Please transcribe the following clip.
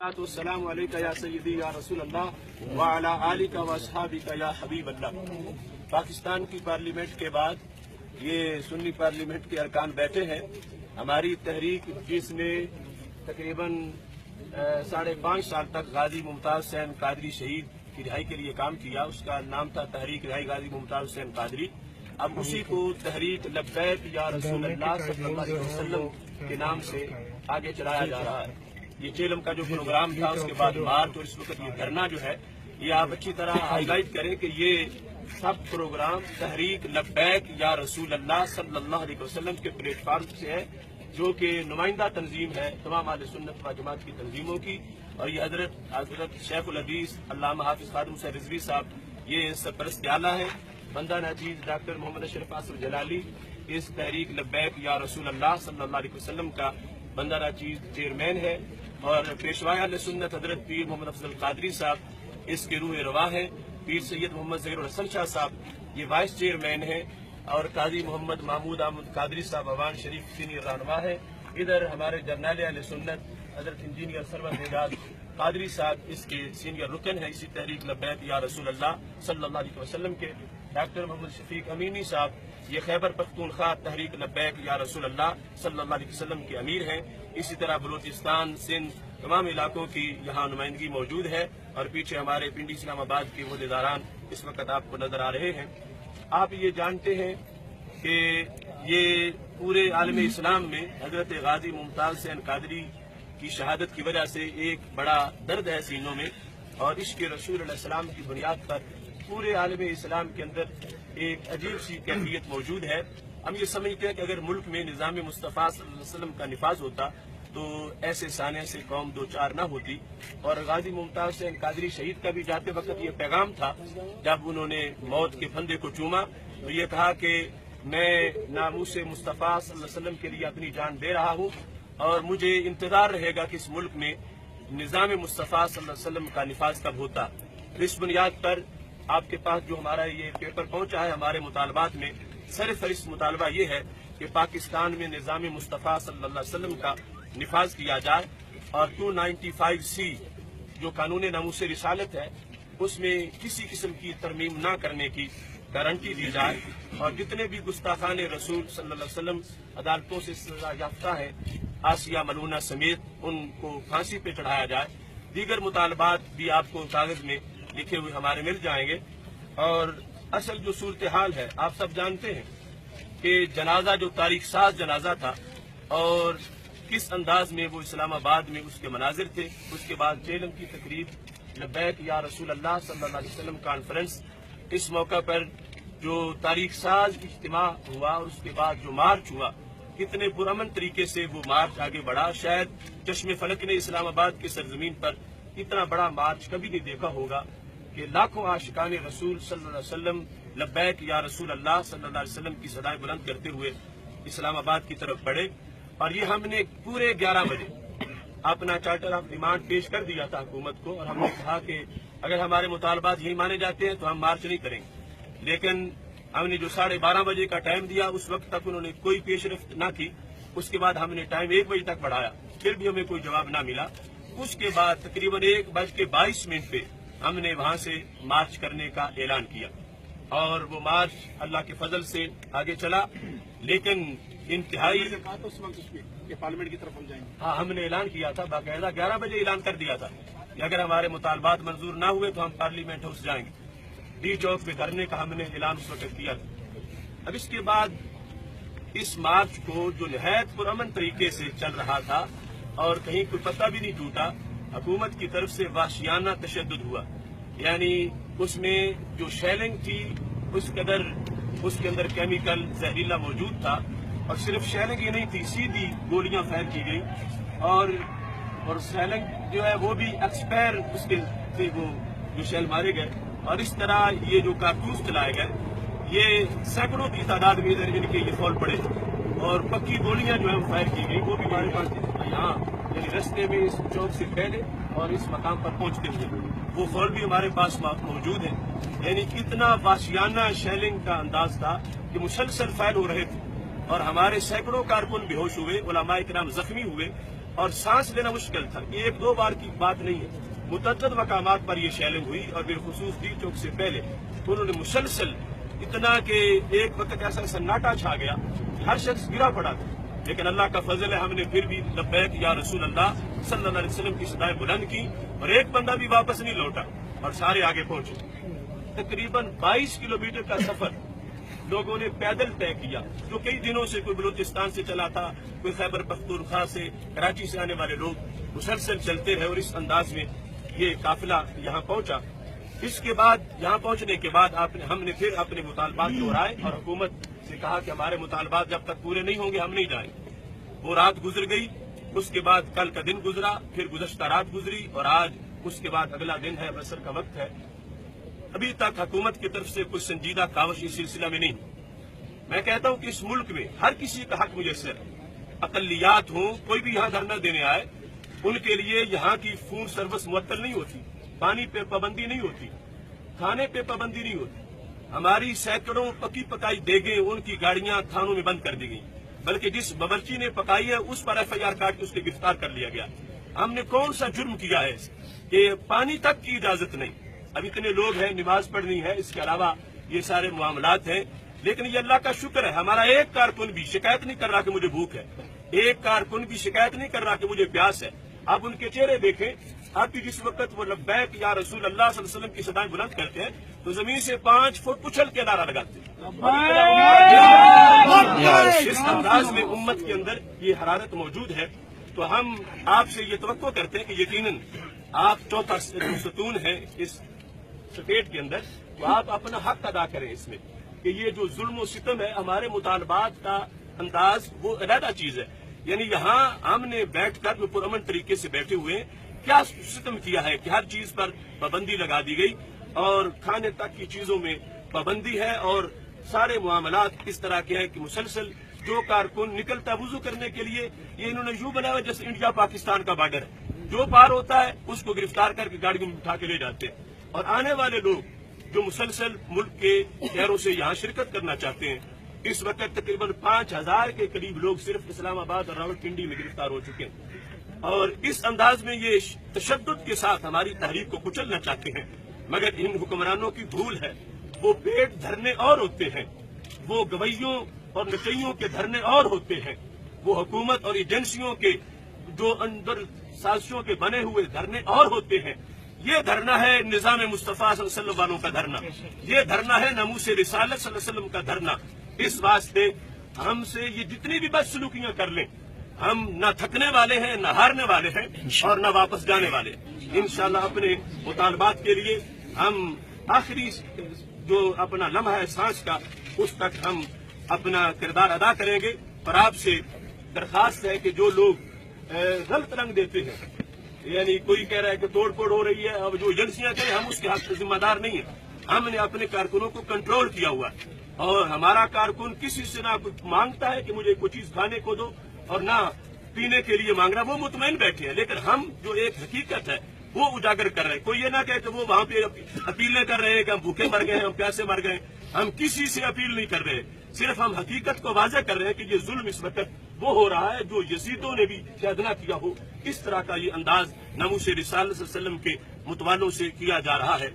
अस्सलामु अलैका या सय्यदी या रसूल अल्लाह व अला आलिका व अस्हाबिका या हबीब अल्लाह। पाकिस्तान की पार्लियामेंट के बाद ये सुन्नी पार्लियामेंट के अरकान बैठे हैं। हमारी तहरीक जिसने तकरीबन 5.5 साल तक गाजी मुमताज हुसैन कादरी शहीद की रिहाई के लिए काम किया, उसका नाम था तहरीक रिहाई गाजी मुमताज हुसैन कादरी। अब उसी को तहरीक लब्बैक या रसूल अल्लाह सल्लल्लाहु अलैहि वसल्लम के नाम से आगे चलाया जा रहा है। ये चेलम का जो प्रोग्राम था, उसके बाद मार्च और इस वक्त ये धरना जो है, ये आप अच्छी तरह हाईलाइट करें कि ये सब प्रोग्राम तहरीक लब्बैक या रसूल अल्लाह सल्लल्लाहु अलैहि वसल्लम के प्लेटफार्म से है, जो कि नुमाइंदा तंजीम है तमाम अहले सुन्नत व जमात की तंजीमों की। और ये हजरत शेखुल हदीस अल्लामा हाफिज खादिम हुसैन रिजवी साहब ये सरपरस्त आला है। बंदा नजीज डॉक्टर मोहम्मद अशरफ आसिफ जलाली इस तहरीक लब्बैक या रसूल अल्लाह सल्लल्लाहु अलैहि वसल्लम का बंदा नजीज चेयरमैन है। और पेशवाए अहले सुन्नत हजरत पीर मोहम्मद अफजल कादरी साहब इसके रूह रवा है। पीर सैयद मोहम्मद ज़हीरुल हसन शाह साहब ये वाइस चेयरमैन है। और काजी मोहम्मद महमूद अहमद कादरी साहब अवान शरीफ सीनियर रहनुमा है। इधर हमारे जर्नल अहले सुन्नत हजरत इंजीनियर सरवर एजाज कादरी साहब इसके सीनियर रुकन है इसी तहरीक लब्बैक या रसूल अल्लाह सल्लल्लाहु अलैहि वसल्लम के। डॉक्टर मोहम्मद शफीक अमीनी साहब ये खैबर पख्तूनख्वा तहरीक लब्बैक या रसूल अल्लाह सल्लल्लाहु अलैहि वसल्लम के अमीर हैं। इसी तरह बलूचिस्तान सिंध तमाम इलाकों की यहाँ नुमाइंदगी मौजूद है। और पीछे हमारे पिंडी इस्लामाबाद के वोदेदारान इस वक्त आपको नजर आ रहे हैं। आप ये जानते हैं कि ये पूरे आलम इस्लाम में हजरत गाजी मुमताज हुसैन कादरी की शहादत की वजह से एक बड़ा दर्द है सीनों में। और इश्क़ रसूल अलैहिस्सलाम की बुनियाद पर पूरे आलम इस्लाम के अंदर एक अजीब सी कैफियत मौजूद है। हम ये समझते हैं कि अगर मुल्क में निज़ाम मुस्तफ़ा सल्लल्लाहु अलैहि वसल्लम का निफाज होता तो ऐसे साने से कौम दो चार न होती। और गाजी मुमताज हुसैन कादरी शहीद का भी जाते वक्त ये पैगाम था, जब उन्होंने मौत के फंदे को चूमा तो ये कहा कि मैं नामूस मुस्तफ़ा सल्लल्लाहु अलैहि वसल्लम के लिए अपनी जान दे रहा हूँ और मुझे इंतजार रहेगा कि इस मुल्क में निज़ाम मुस्तफ़ा सल्लल्लाहु अलैहि वसल्लम का निफाज कब होता। इस बुनियाद पर आपके पास जो हमारा ये पेपर पहुंचा है, हमारे मुतालबात में सरफहरिस्त मुतालबा ये है कि पाकिस्तान में निज़ाम मुस्तफ़ा सल्लल्लाहु अलैहि वसल्लम का निफाज किया जाए। और 295C जो कानून नामूस रिसालत है, उसमें किसी किस्म की तरमीम न करने की गारंटी दी जाए। और जितने भी गुस्ताखान रसूल सल्लल्लाहु अलैहि वसल्लम अदालतों से सजा याफ्ता है, आसिया मलूना समेत, उनको फांसी पे चढ़ाया जाए। दीगर मुतालबात भी आपको कागज में लिखे हुए हमारे मिल जाएंगे। और असल जो सूरत हाल है, आप सब जानते हैं कि जनाजा जो तारीख साज जनाजा था और किस अंदाज में वो इस्लामाबाद में उसके मनाजिर थे। उसके बाद चेलम की तकरीब लब्बैक या रसूल अल्लाह सल्लल्लाहु अलैहि वसल्लम कॉन्फ्रेंस, इस मौका पर जो तारीख साज इज्तिमा हुआ और उसके बाद जो मार्च हुआ, कितने पुरअमन तरीके से वो मार्च आगे बढ़ा। शायद चश्मे फलक ने इस्लामाबाद की सरजमीन पर इतना बड़ा मार्च कभी नहीं देखा होगा कि लाखों आशिकान रसूल सल्लल्लाहु अलैहि वसल्लम लब्बैक या रसूल अल्लाह सल्लल्लाहु अलैहि वसल्लम की सदाएं बुलंद करते हुए इस्लामाबाद की तरफ बढ़े। और ये हमने पूरे 11 बजे अपना चार्टर ऑफ डिमांड पेश कर दिया था हुकूमत को। और हमने कहा कि अगर हमारे मुतालबात यही माने जाते हैं तो हम मार्च नहीं करेंगे। लेकिन हमने जो 12:30 बजे का टाइम दिया, उस वक्त तक उन्होंने कोई पेशरफ्त न की। उसके बाद हमने टाइम 1 बजे तक बढ़ाया, फिर भी हमें कोई जवाब न मिला। उसके बाद तकरीबन 1:22 पे हमने वहां से मार्च करने का ऐलान किया और वो मार्च अल्लाह के फजल से आगे चला। लेकिन इंतहाई पार्लियामेंट की तरफ हम जाएंगे। हाँ, हमने ऐलान किया था बाकायदा, 11 बजे ऐलान कर दिया था कि अगर हमारे मुतालबात मंजूर ना हुए तो हम पार्लियामेंट हाउस जाएंगे। डी चौक पे धरने का हमने ऐलान उस वक्त किया था। अब इसके बाद इस मार्च को जो निहायत पुरअमन तरीके से चल रहा था और कहीं कोई पता भी नहीं टूटा, हुकूमत की तरफ से वाशियाना तशद्दुद हुआ। यानी उसमें जो शेलिंग थी उसके अंदर केमिकल जहरीला मौजूद था। और सिर्फ शेलिंग ही नहीं थी, सीधी गोलियां फायर की गई। और शेलिंग जो है वो भी एक्सपायर उसके थे, वो जो शेल मारे गए। और इस तरह ये जो कारतूस चलाए गए, ये सैकड़ों की तादाद में इधर इनके ये फॉल पड़े। और पक्की गोलियां जो है फायर की गई, वो भी हमारे पास यहाँ यानी रस्ते में इस चौक से पहले और इस मकाम पर पहुंचते हुए वो फॉल भी हमारे पास मौजूद है। यानी इतना वाशियाना शेलिंग का अंदाज था कि मुसलसल फायर हो रहे थे और हमारे सैकड़ों कारकुन बेहोश हुए, उलमा इकराम जख्मी हुए। اور سانس لینا مشکل تھا. یہ ایک دو بار کی بات نہیں ہے, متعدد مقامات پر یہ شیلنگ ہوئی اور بالخصوص ڈی چوک سے پہلے انہوں نے مسلسل اتنا کہ ایک وقت ایسا سناٹا چھا گیا, ہر شخص گرا پڑا تھا. لیکن اللہ کا فضل ہے, ہم نے پھر بھی لبیک یا رسول اللہ صلی اللہ علیہ وسلم کی صدائیں بلند کی اور ایک بندہ بھی واپس نہیں لوٹا اور سارے آگے پہنچے. تقریباً 22 کلومیٹر کا سفر لوگوں نے پیدل طے کیا, جو کئی دنوں سے کوئی بلوچستان سے چلا تھا, کوئی خیبر پختونخوا سے, کراچی سے آنے والے لوگ مسلسل چلتے رہے اور اس انداز میں یہ قافلہ یہاں پہنچا. اس کے بعد یہاں پہنچنے کے بعد ہم نے پھر اپنے مطالبات دہرائے اور حکومت سے کہا کہ ہمارے مطالبات جب تک پورے نہیں ہوں گے ہم نہیں جائیں. وہ رات گزر گئی, اس کے بعد کل کا دن گزرا, پھر گزشتہ رات گزری اور آج اس کے بعد اگلا دن ہے, عصر کا وقت ہے. ابھی تک حکومت کی طرف سے کوئی سنجیدہ کاوش اس سلسلہ میں نہیں. میں کہتا ہوں کہ اس ملک میں ہر کسی کا حق میسر ہے. اقلیات ہوں, کوئی بھی یہاں دھرنا دینے آئے, ان کے لیے یہاں کی فون سروس معطل نہیں ہوتی, پانی پہ پابندی نہیں ہوتی, کھانے پہ پابندی نہیں ہوتی. ہماری سینکڑوں پکی پکائی دیگیں ان کی گاڑیاں تھانوں میں بند کر دی گئی, بلکہ جس باورچی نے پکائی ہے اس پر ایف آئی آر کاٹ کے اس کو گرفتار کر لیا گیا. ہم نے کون سا جرم کیا ہے کہ پانی تک کی اجازت نہیں. اب اتنے لوگ ہیں, نماز پڑھنی ہے, اس کے علاوہ یہ سارے معاملات ہیں. لیکن یہ اللہ کا شکر ہے, ہمارا ایک کارکن بھی شکایت نہیں کر رہا کہ مجھے بھوک ہے, ایک کارکن بھی شکایت نہیں کر رہا کہ مجھے پیاس ہے. آپ ان کے چہرے دیکھیں, آپ بھی جس وقت وہ لبیک یا رسول اللہ صلی اللہ علیہ وسلم کی صدائیں بلند کرتے ہیں تو زمین سے 5 فٹ اچھل کے نعرہ لگاتے ہیں. اس انداز میں امت کے اندر یہ حرارت موجود ہے. تو ہم آپ سے یہ توقع کرتے ہیں کہ یقیناً آپ چوتھا ستون ہیں اس اسٹیٹ کے اندر, تو آپ اپنا حق ادا کریں اس میں کہ یہ جو ظلم و ستم ہے, ہمارے مطالبات کا انداز وہ علیحدہ چیز ہے. یعنی یہاں ہم نے بیٹھ کر جو پرامن طریقے سے بیٹھے ہوئے, کیا ستم کیا ہے کہ ہر چیز پر پابندی لگا دی گئی اور کھانے تک کی چیزوں میں پابندی ہے اور سارے معاملات اس طرح کے ہیں کہ مسلسل جو کارکن نکلتا وضو کرنے کے لیے یہ انہوں نے یوں بنایا جیسے انڈیا پاکستان کا بارڈر ہے, جو پار ہوتا ہے اس کو گرفتار کر کے گاڑیوں میں اٹھا کے لے جاتے ہیں. اور آنے والے لوگ جو مسلسل ملک کے شہروں سے یہاں شرکت کرنا چاہتے ہیں, اس وقت تقریباً 5000 کے قریب لوگ صرف اسلام آباد اور راولپنڈی میں گرفتار ہو چکے ہیں. اور اس انداز میں یہ تشدد کے ساتھ ہماری تحریک کو کچلنا چاہتے ہیں. مگر ان حکمرانوں کی بھول ہے, وہ پیٹ دھرنے اور ہوتے ہیں, وہ گویوں اور نچیوں کے دھرنے اور ہوتے ہیں, وہ حکومت اور ایجنسیوں کے جو اندر سازشوں کے بنے ہوئے دھرنے اور ہوتے ہیں. یہ دھرنا ہے نظام مصطفیٰ صلی اللہ علیہ وسلم والوں کا دھرنا, یہ دھرنا ہے ناموس رسالت صلی اللہ علیہ وسلم کا دھرنا. اس واسطے ہم سے یہ جتنی بھی بدسلوکیاں کر لیں, ہم نہ تھکنے والے ہیں, نہ ہارنے والے ہیں اور نہ واپس جانے والے. انشاءاللہ اپنے مطالبات کے لیے ہم آخری جو اپنا لمحہ ہے سانس کا, اس تک ہم اپنا کردار ادا کریں گے. اور آپ سے درخواست ہے کہ جو لوگ غلط رنگ دیتے ہیں, یعنی کوئی کہہ رہا ہے کہ توڑ پھوڑ ہو رہی ہے, اب جو ایجنسیاں کریں ہم اس کے حق ذمہ دار نہیں ہیں. ہم نے اپنے کارکنوں کو کنٹرول کیا ہوا ہے اور ہمارا کارکن کسی سے نہ کچھ مانگتا ہے کہ مجھے کوئی چیز کھانے کو دو اور نہ پینے کے لیے مانگ رہا, وہ مطمئن بیٹھے ہیں. لیکن ہم جو ایک حقیقت ہے وہ اجاگر کر رہے ہیں. کوئی یہ نہ کہے کہ وہ وہاں پہ اپیلیں کر رہے ہیں کہ ہم بھوکے مر گئے ہیں, ہم پیاسے مر گئے. ہم کسی سے اپیل نہیں کر رہے, صرف ہم حقیقت کو واضح کر رہے ہیں کہ یہ ظلم اس وقت وہ ہو رہا ہے جو یزیدوں نے بھی شاید نہ کیا ہو. اس طرح کا یہ انداز ناموس رسالت صلی اللہ علیہ وسلم کے متوالوں سے کیا جا رہا ہے.